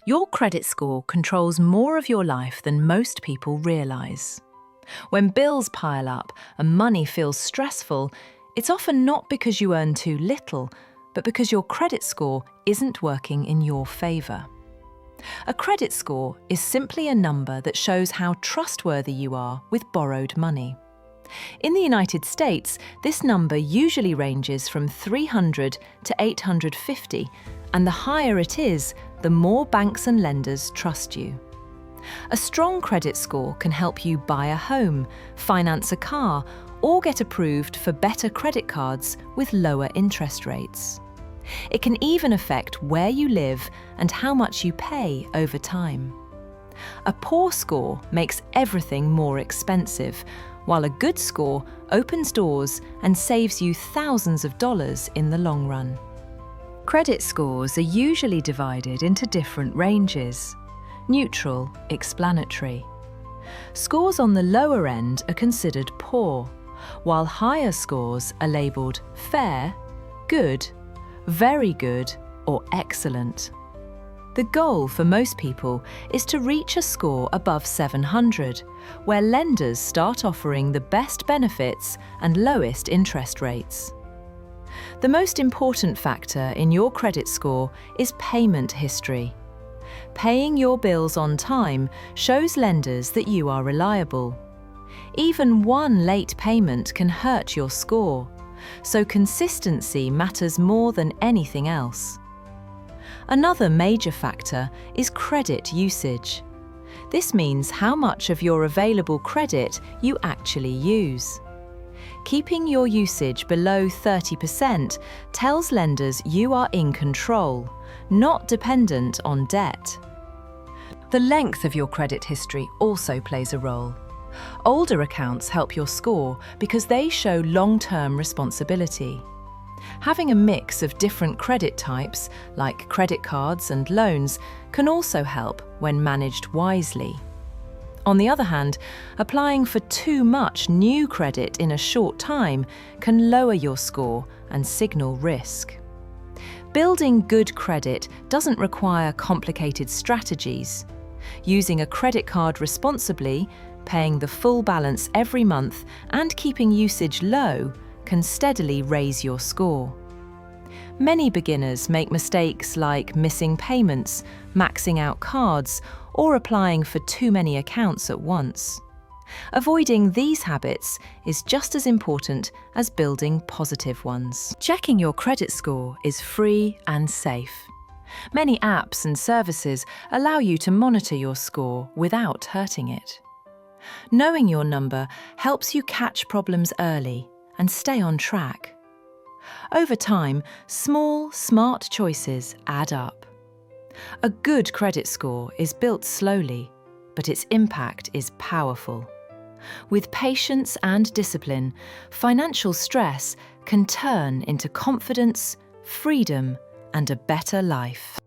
Your credit score controls more of your life than most people realise. When bills pile up and money feels stressful, it's often not because you earn too little, but because your credit score isn't working in your favour. A credit score is simply a number that shows how trustworthy you are with borrowed money. In the United States, this number usually ranges from 300 to 850, and the higher it is, the more banks and lenders trust you. A strong credit score can help you buy a home, finance a car, or get approved for better credit cards with lower interest rates. It can even affect where you live and how much you pay over time. A poor score makes everything more expensive, while a good score opens doors and saves you thousands of dollars in the long run. Credit scores are usually divided into different ranges: neutral, explanatory. Scores on the lower end are considered poor, while higher scores are labelled fair, good, very good, or excellent. The goal for most people is to reach a score above 700, where lenders start offering the best benefits and lowest interest rates. The most important factor in your credit score is payment history. Paying your bills on time shows lenders that you are reliable. Even one late payment can hurt your score, so consistency matters more than anything else. Another major factor is credit usage. This means how much of your available credit you actually use. Keeping your usage below 30% tells lenders you are in control, not dependent on debt. The length of your credit history also plays a role. Older accounts help your score because they show long-term responsibility. Having a mix of different credit types, like credit cards and loans, can also help when managed wisely. On the other hand, applying for too much new credit in a short time can lower your score and signal risk. Building good credit doesn't require complicated strategies. Using a credit card responsibly, paying the full balance every month, and keeping usage low can steadily raise your score. Many beginners make mistakes like missing payments, maxing out cards, or applying for too many accounts at once. Avoiding these habits is just as important as building positive ones. Checking your credit score is free and safe. Many apps and services allow you to monitor your score without hurting it. Knowing your number helps you catch problems early and stay on track. Over time, small, smart choices add up. A good credit score is built slowly, but its impact is powerful. With patience and discipline, financial stress can turn into confidence, freedom, and a better life.